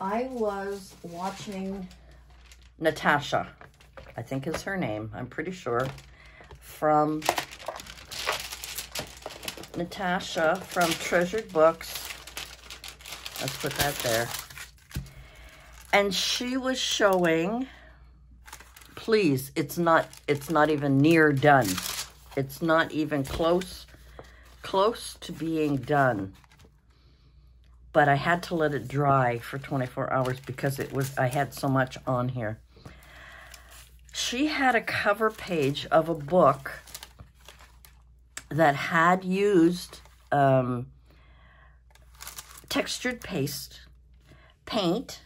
I was watching Natasha, I think is her name, I'm pretty sure, from Natasha from Treasured Books. Let's put that there. And she was showing, please, it's not even near done. It's not even close to being done. But I had to let it dry for 24 hours because I had so much on here. She had a cover page of a book that had used textured paint,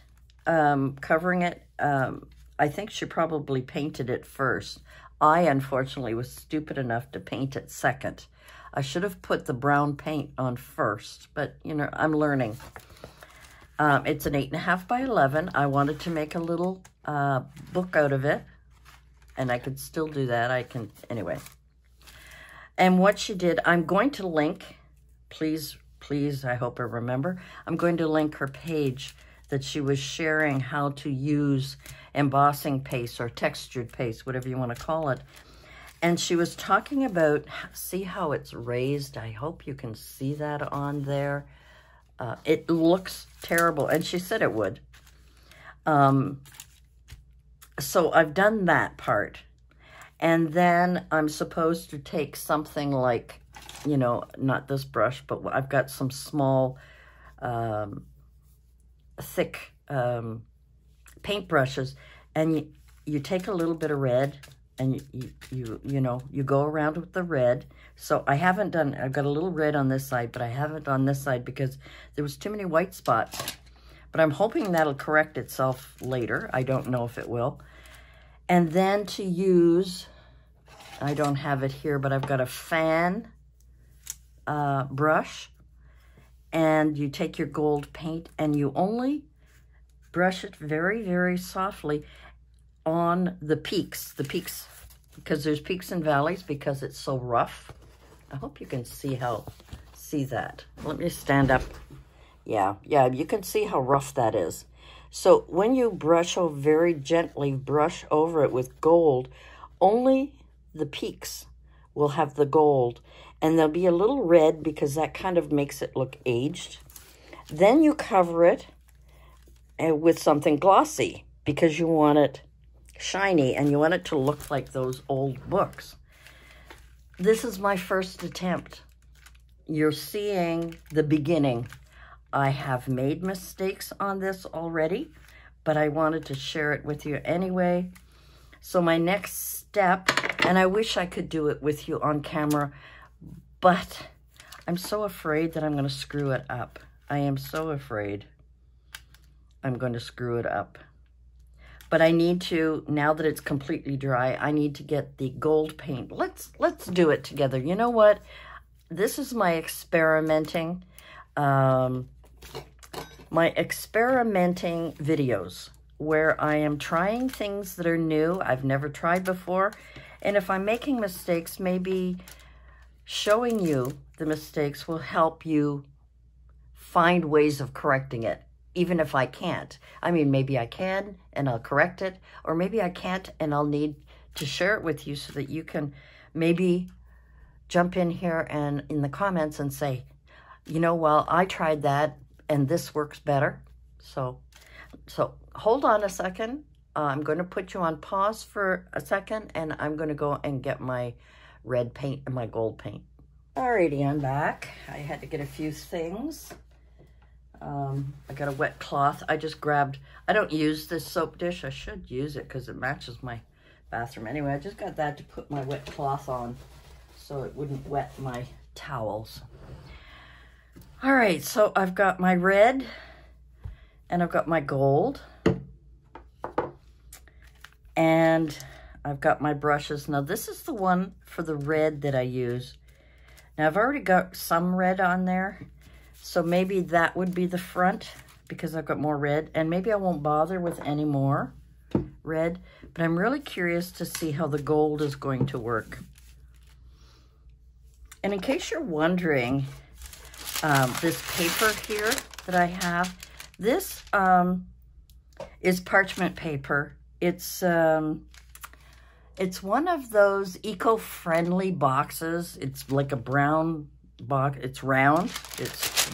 covering it. I think she probably painted it first. I, unfortunately, was stupid enough to paint it second. I should have put the brown paint on first, but, you know, I'm learning. It's an 8.5 by 11. I wanted to make a little book out of it, and I could still do that. Anyway. And what she did, I'm going to link, please, I hope I remember, I'm going to link her page that she was sharing how to use embossing paste or textured paste, whatever you want to call it. And she was talking about, see how it's raised? I hope you can see that on there. It looks terrible, and she said it would. So I've done that part. And then I'm supposed to take something like, you know, not this brush, but I've got some small, thick paint brushes, and you take a little bit of red, and you go around with the red. So I've got a little red on this side, but I haven't on this side because there was too many white spots. But I'm hoping that'll correct itself later. I don't know if it will. And then to use, I don't have it here, but I've got a fan brush, and you take your gold paint and you only brush it very, very softly on the peaks, because there's peaks and valleys because it's so rough. I hope you can see that. Let me stand up. Yeah, you can see how rough that is. So when you very gently brush over it with gold, only the peaks will have the gold, and there'll be a little red because that kind of makes it look aged. Then you cover it with something glossy because you want it shiny and you want it to look like those old books. This is my first attempt. You're seeing the beginning. I have made mistakes on this already, but I wanted to share it with you anyway. So my next step, and I wish I could do it with you on camera, but I'm so afraid that I'm going to screw it up. I am so afraid I'm going to screw it up. But I need to, now that it's completely dry, I need to get the gold paint. Let's do it together. You know what? This is my experimenting, videos where I am trying things that are new, I've never tried before. And if I'm making mistakes, maybe showing you the mistakes will help you find ways of correcting it, even if I can't. I mean, maybe I can and I'll correct it, or maybe I can't and I'll need to share it with you so that you can maybe jump in here and in the comments and say, you know, well, I tried that and this works better. So hold on a second. I'm going to put you on pause for a second, and I'm going to go and get my red paint and my gold paint. Alrighty, I'm back. I had to get a few things. I got a wet cloth. I just grabbed, I don't use this soap dish. I should use it because it matches my bathroom. Anyway, I just got that to put my wet cloth on so it wouldn't wet my towels. All right, so I've got my red and I've got my gold. And I've got my brushes. Now, this is the one for the red that I use. Now, I've already got some red on there, so maybe that would be the front because I've got more red, and maybe I won't bother with any more red, but I'm really curious to see how the gold is going to work. And in case you're wondering, this paper here that I have, This is parchment paper. It's one of those eco-friendly boxes. It's like a brown box. It's round. It's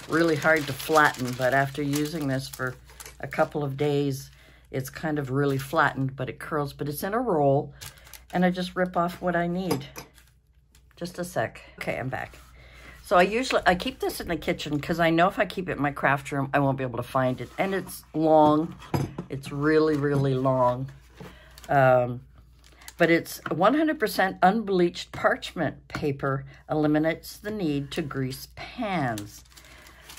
really hard to flatten, but after using this for a couple of days, it's kind of really flattened, but it curls. But it's in a roll, and I just rip off what I need. Just a sec. Okay, I'm back. So I keep this in the kitchen because I know if I keep it in my craft room, I won't be able to find it. And it's long. It's really, really long. But it's 100% unbleached parchment paper, eliminates the need to grease pans.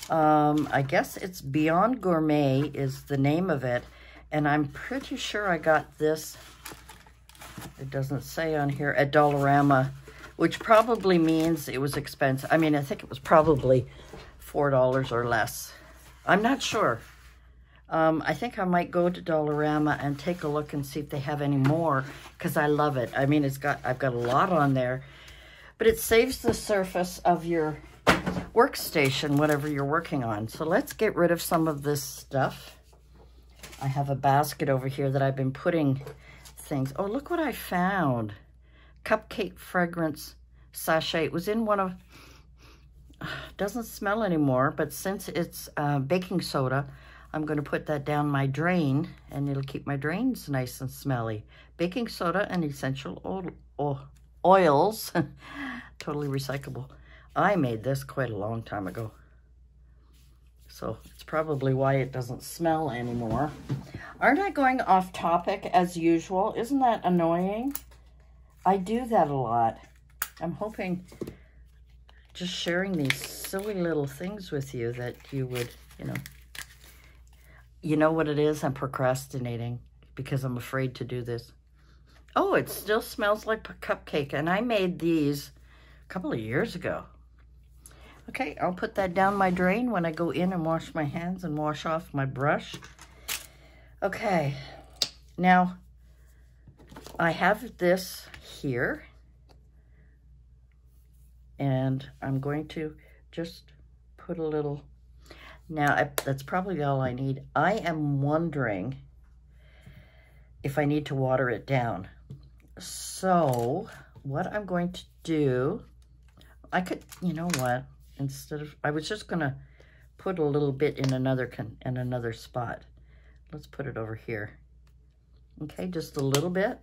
I guess it's Beyond Gourmet is the name of it. And I'm pretty sure I got this, it doesn't say on here, at Dollarama, which probably means it was expensive. I mean, I think it was probably $4 or less. I'm not sure. I think I might go to Dollarama and take a look and see if they have any more, because I love it. I mean, I've got a lot on there, but it saves the surface of your workstation, whatever you're working on. So let's get rid of some of this stuff. I have a basket over here that I've been putting things. Oh, look what I found. Cupcake fragrance sachet. It was in one of, doesn't smell anymore, but since it's baking soda, I'm going to put that down my drain, and it'll keep my drains nice and smelly. Baking soda and essential oils. Totally recyclable. I made this quite a long time ago, so it's probably why it doesn't smell anymore. Aren't I going off topic as usual? Isn't that annoying? I do that a lot. I'm hoping just sharing these silly little things with you that you would, you know what it is? I'm procrastinating because I'm afraid to do this. Oh, it still smells like a cupcake, and I made these a couple of years ago. Okay, I'll put that down my drain when I go in and wash my hands and wash off my brush. Okay, now I have this here, and I'm going to just put a little, now that's probably all I need. I am wondering if I need to water it down. So what I'm going to do, I could, you know what, instead of, I was just gonna put a little bit in another spot. Let's put it over here. Okay, just a little bit.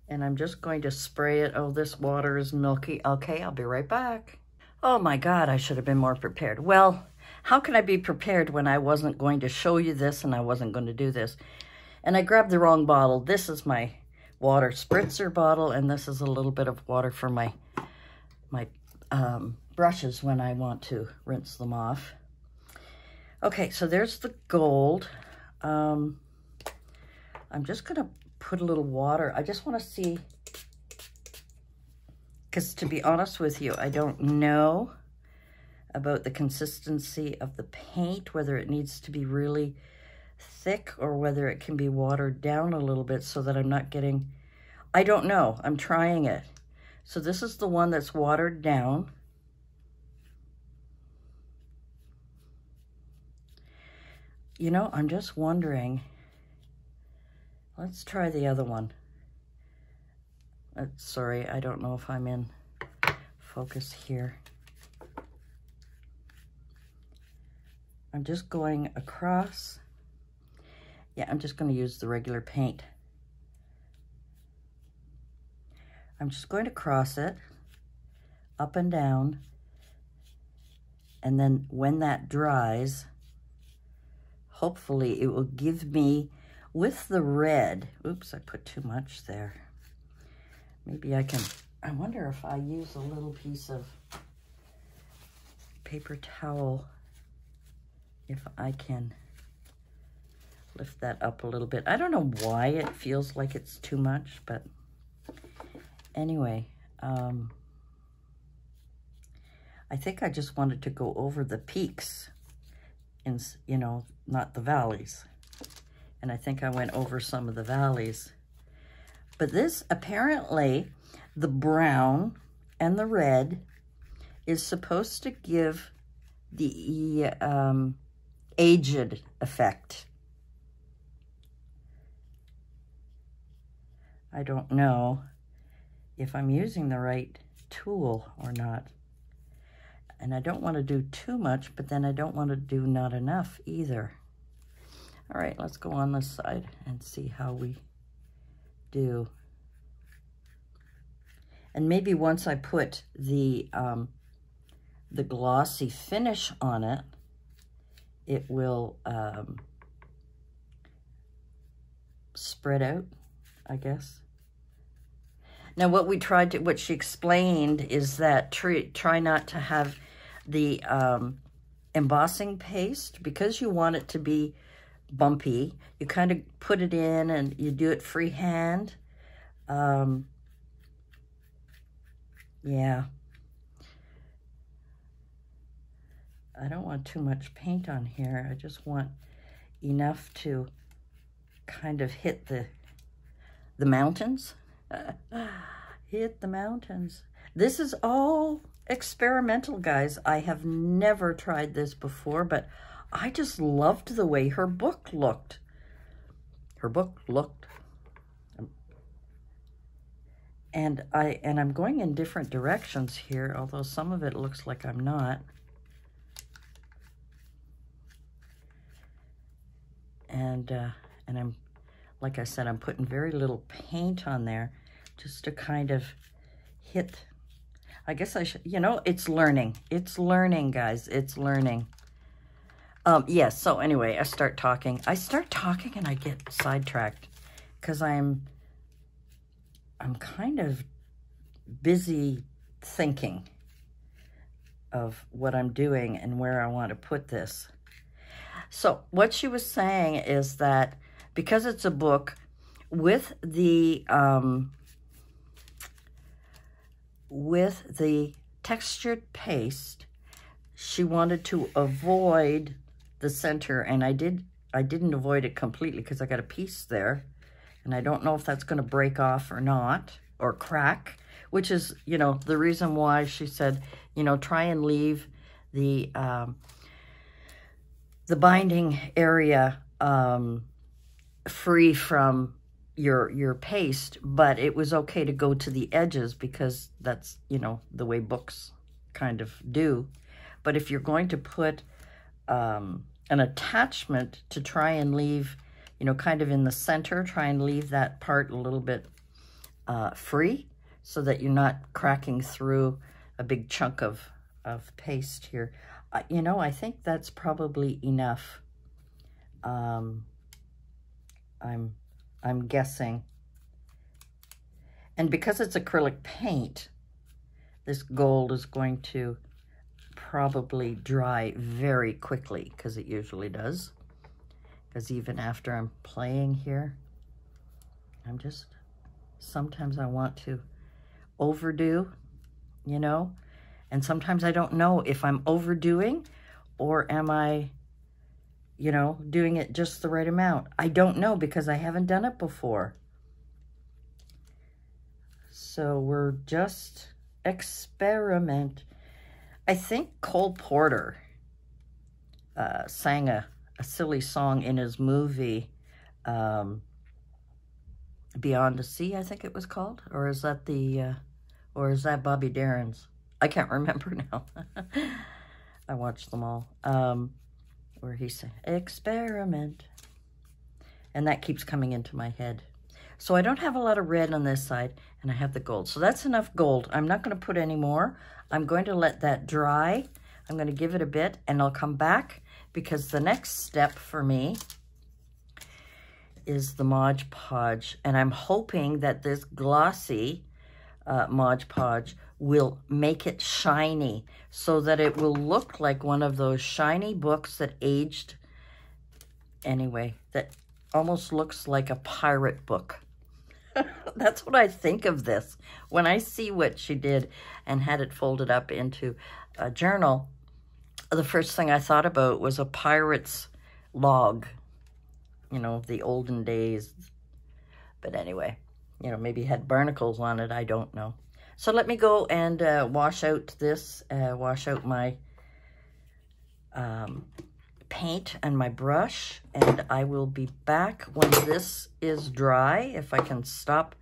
And I'm just going to spray it. Oh, this water is milky. Okay, I'll be right back. Oh my God, I should have been more prepared. Well, how can I be prepared when I wasn't going to show you this and I wasn't going to do this? And I grabbed the wrong bottle. This is my water spritzer bottle, and this is a little bit of water for my brushes when I want to rinse them off. Okay, so there's the gold. I'm just gonna put a little water. I just want to see, because to be honest with you, I don't know about the consistency of the paint, whether it needs to be really thick or whether it can be watered down a little bit so that I'm not getting, I don't know. I'm trying it. So this is the one that's watered down. You know, I'm just wondering, let's try the other one. Sorry, I don't know if I'm in focus here. I'm just going across. Yeah, I'm just going to use the regular paint. I'm just going to cross it up and down, and then when that dries, hopefully it will give me, with the red, oops, I put too much there. Maybe I can, I wonder if I use a little piece of paper towel, if I can lift that up a little bit. I don't know why it feels like it's too much, but anyway, I think I just wanted to go over the peaks, and you know, not the valleys. And I think I went over some of the valleys. But this, apparently, the brown and the red is supposed to give the aged effect. I don't know if I'm using the right tool or not. And I don't want to do too much, but then I don't want to do not enough either. All right, let's go on this side and see how we do. And maybe once I put the glossy finish on it, it will spread out, I guess. Now, what she explained is that try not to have the embossing paste, because you want it to be bumpy. You kind of put it in and you do it freehand. Yeah. I don't want too much paint on here. I just want enough to kind of hit the mountains. Hit the mountains. This is all experimental, guys. I have never tried this before, but I just loved the way her book looked. And I'm going in different directions here, although some of it looks like I'm not. And I'm, like I said, I'm putting very little paint on there just to kind of hit. I guess I should, you know, it's learning. It's learning, guys. It's learning. Yes, so anyway, I start talking and I get sidetracked because I'm kind of busy thinking of what I'm doing and where I want to put this. So what she was saying is that because it's a book with the textured paste, she wanted to avoid the center, and I didn't avoid it completely because I got a piece there, and I don't know if that's going to break off or not, or crack, which is, you know, the reason why she said, you know, try and leave the binding area free from your paste, but it was okay to go to the edges because that's, you know, the way books kind of do. But if you're going to put an attachment to try and leave, you know, kind of in the center, try and leave that part a little bit free so that you're not cracking through a big chunk of paste here. You know, I think that's probably enough. I'm guessing. And because it's acrylic paint, this gold is going to probably dry very quickly, because it usually does. Because even after I'm playing here, sometimes I want to overdo, you know, and sometimes I don't know if I'm overdoing or am I, you know, doing it just the right amount. I don't know because I haven't done it before. So we're just experiment. I think Cole Porter sang a silly song in his movie, Beyond the Sea, I think it was called. Or is that Bobby Darin's? I can't remember now. I watched them all. Where he said, experiment. And that keeps coming into my head. So I don't have a lot of red on this side, and I have the gold. So that's enough gold. I'm not going to put any more. I'm going to let that dry. I'm going to give it a bit, and I'll come back, because the next step for me is the Mod Podge. And I'm hoping that this glossy Mod Podge will make it shiny so that it will look like one of those shiny books that aged, anyway, that almost looks like a pirate book. That's what I think of this. When I see what she did and had it folded up into a journal, the first thing I thought about was a pirate's log, you know, the olden days. But anyway, you know, maybe it had barnacles on it, I don't know. So let me go and wash out this, wash out my paint and my brush, and I will be back when this is dry, if I can stop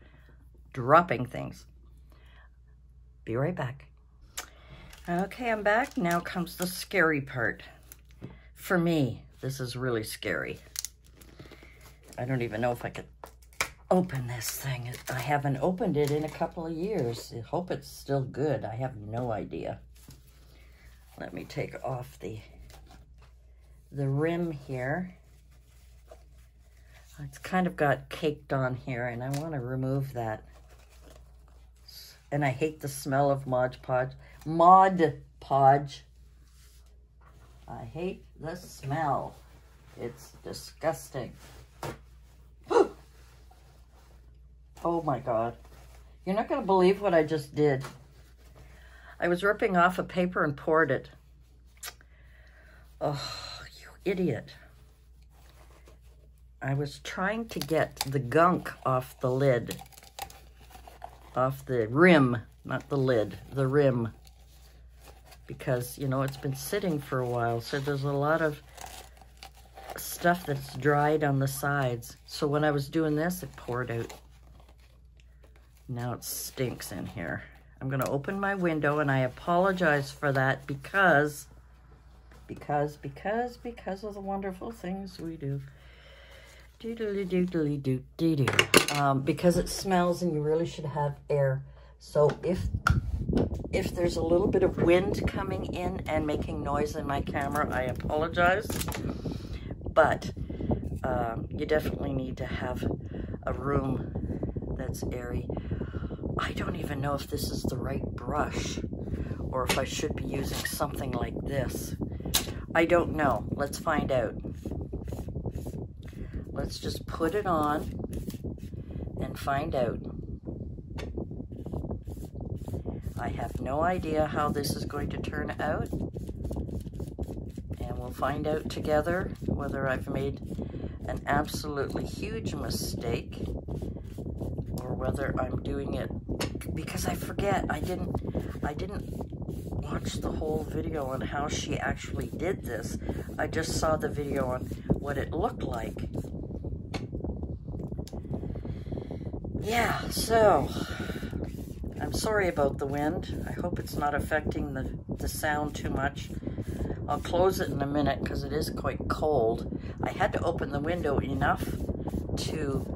dropping things. Be right back. Okay, I'm back. Now comes the scary part. For me, this is really scary. I don't even know if I could open this thing. I haven't opened it in a couple of years. I hope it's still good. I have no idea. Let me take off the rim here. It's kind of got caked on here, and I want to remove that. And I hate the smell of Mod Podge. Mod Podge. I hate the smell. It's disgusting. Oh my God. You're not going to believe what I just did. I was ripping off a paper and poured it. Oh, you idiot. I was trying to get the gunk off the lid. Off the rim, not the lid, the rim. Because, you know, it's been sitting for a while, so there's a lot of stuff that's dried on the sides. So when I was doing this, it poured out. Now it stinks in here. I'm going to open my window, and I apologize for that because of the wonderful things we do. Because it smells, and you really should have air. So if there's a little bit of wind coming in and making noise in my camera, I apologize. But you definitely need to have a room that's airy. I don't even know if this is the right brush or if I should be using something like this. I don't know. Let's find out. Let's just put it on and find out. I have no idea how this is going to turn out. And we'll find out together whether I've made an absolutely huge mistake or whether I'm doing it because I forget. I didn't watch the whole video on how she actually did this. I just saw the video on what it looked like. Yeah, so I'm sorry about the wind. I hope it's not affecting the sound too much. I'll close it in a minute because it is quite cold. I had to open the window enough to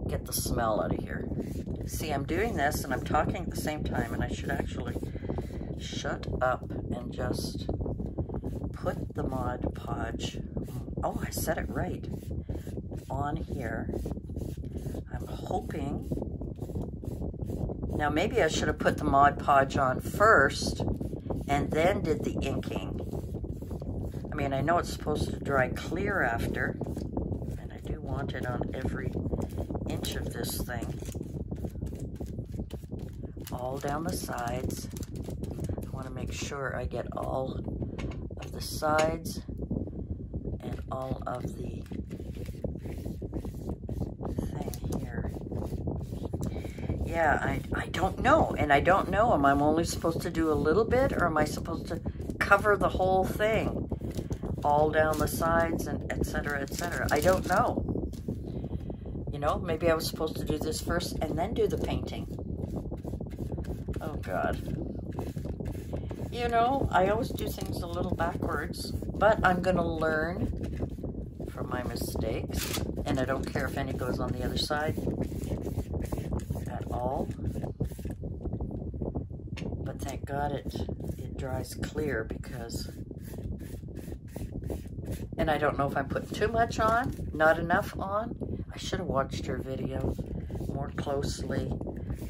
get the smell out of here. See, I'm doing this and I'm talking at the same time, and I should actually shut up and just put the Mod Podge, oh, I said it right, on here. I'm hoping, now maybe I should have put the Mod Podge on first and then did the inking. I mean, I know it's supposed to dry clear after, and I do want it on every inch of this thing. All down the sides. I want to make sure I get all of the sides and all of the thing here. Yeah, I don't know. And I don't know, am I only supposed to do a little bit, or am I supposed to cover the whole thing? All down the sides and etc., etc. I don't know. You know, maybe I was supposed to do this first and then do the painting. Oh, God. You know, I always do things a little backwards, but I'm going to learn from my mistakes, and I don't care if any goes on the other side at all. But thank God it dries clear, because... And I don't know if I'm putting too much on, not enough on. I should have watched her video more closely.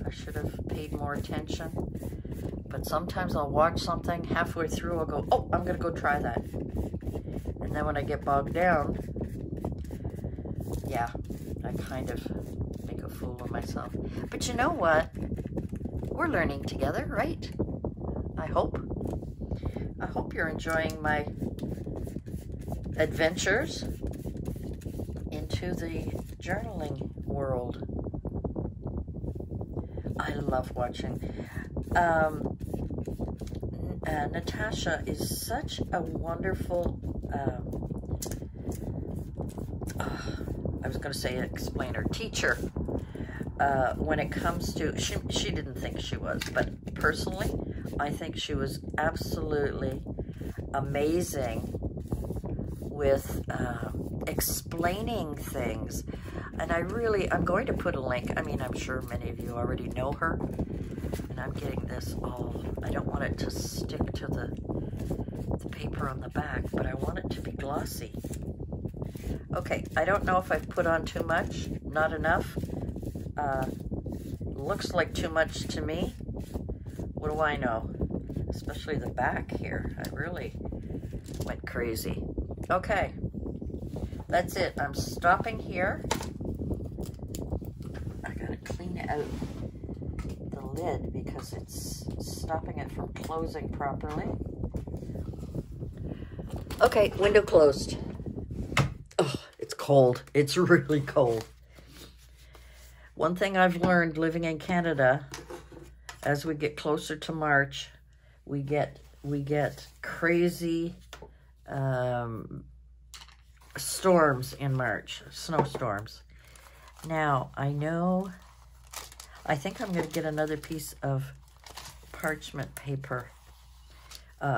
I should have paid more attention. But sometimes I'll watch something, halfway through I'll go, oh, I'm going to go try that. And then when I get bogged down, yeah, I kind of make a fool of myself. But you know what? We're learning together, right? I hope. I hope you're enjoying my adventures into the journaling world. I love watching. Natasha is such a wonderful, I was going to say explainer, teacher, when it comes to, she didn't think she was, but personally, I think she was absolutely amazing with explaining things. And I'm going to put a link. I mean, I'm sure many of you already know her. And I'm getting this all, I don't want it to stick to the paper on the back, but I want it to be glossy. Okay, I don't know if I've put on too much, not enough. Looks like too much to me. What do I know? Especially the back here. I really went crazy. Okay, that's it. I'm stopping here. I gotta clean out the lid because it's stopping it from closing properly. Okay, window closed. Oh, it's cold. It's really cold. One thing I've learned living in Canada, as we get closer to March, we get crazy storms in March, snowstorms. Now, I think I'm going to get another piece of parchment paper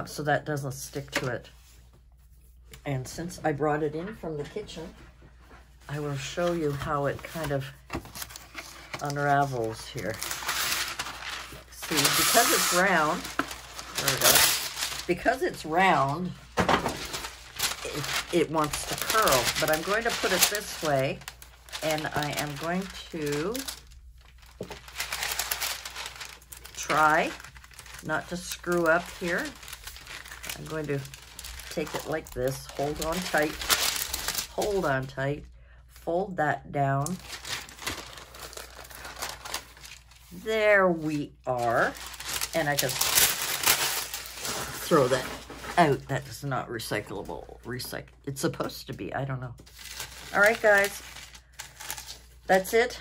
so that doesn't stick to it. And since I brought it in from the kitchen, I will show you how it kind of unravels here. See, because it's round, there we go. Because it's round, it wants to curl, but I'm going to put it this way, and I am going to try not to screw up here. I'm going to take it like this, hold on tight, fold that down. There we are, and I can throw that out. That is not recyclable. It's supposed to be. I don't know. All right, guys. That's it.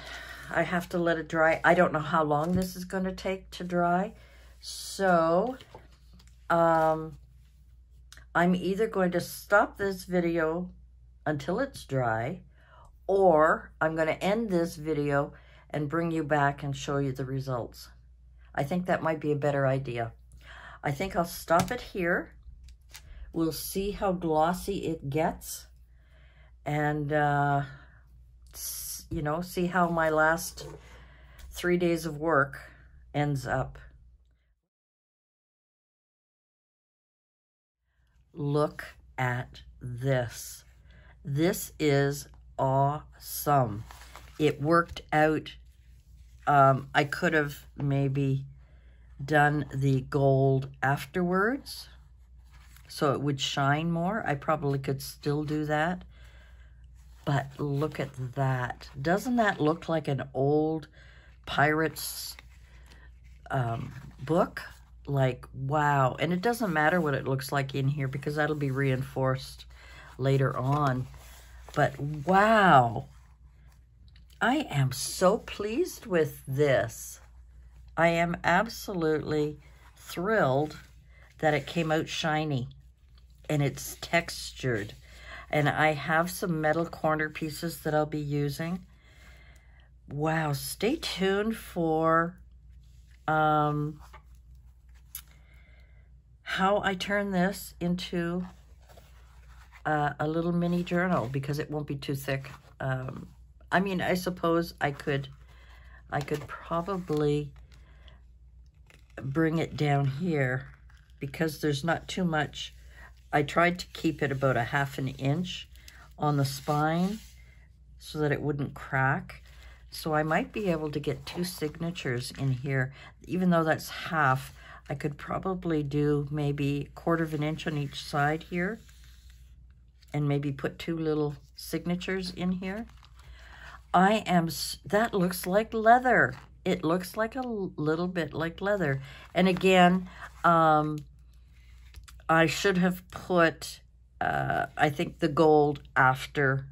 I have to let it dry. I don't know how long this is going to take to dry. So, I'm either going to stop this video until it's dry, or I'm going to end this video and bring you back and show you the results. I think that might be a better idea. I think I'll stop it here. We'll see how glossy it gets, and you know, see how my last 3 days of work ends up. Look at this. This is awesome. It worked out. I could have maybe done the gold afterwards so it would shine more. I probably could still do that. But look at that. Doesn't that look like an old pirate's book? Like, wow. And it doesn't matter what it looks like in here because that'll be reinforced later on. But wow. I am so pleased with this. I am absolutely thrilled that it came out shiny and it's textured. And I have some metal corner pieces that I'll be using. Wow, stay tuned for how I turn this into a little mini journal because it won't be too thick. I mean, I suppose I could probably bring it down here because there's not too much. I tried to keep it about 1/2 inch on the spine so that it wouldn't crack. So I might be able to get 2 signatures in here. Even though that's half, I could probably do maybe 1/4 inch on each side here and maybe put 2 little signatures in here. That looks like leather. It looks like a little bit like leather. And again, I should have put, I think the gold after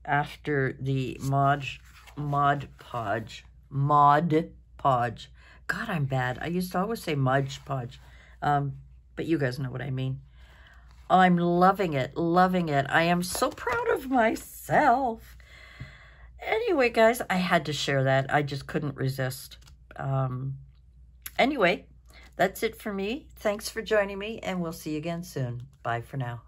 the Mod Podge Podge. God, I'm bad. I used to always say Mudge Podge. But you guys know what I mean. I'm loving it, loving it. I am so proud of myself. Anyway, guys, I had to share that. I just couldn't resist. Anyway, that's it for me. Thanks for joining me, and we'll see you again soon. Bye for now.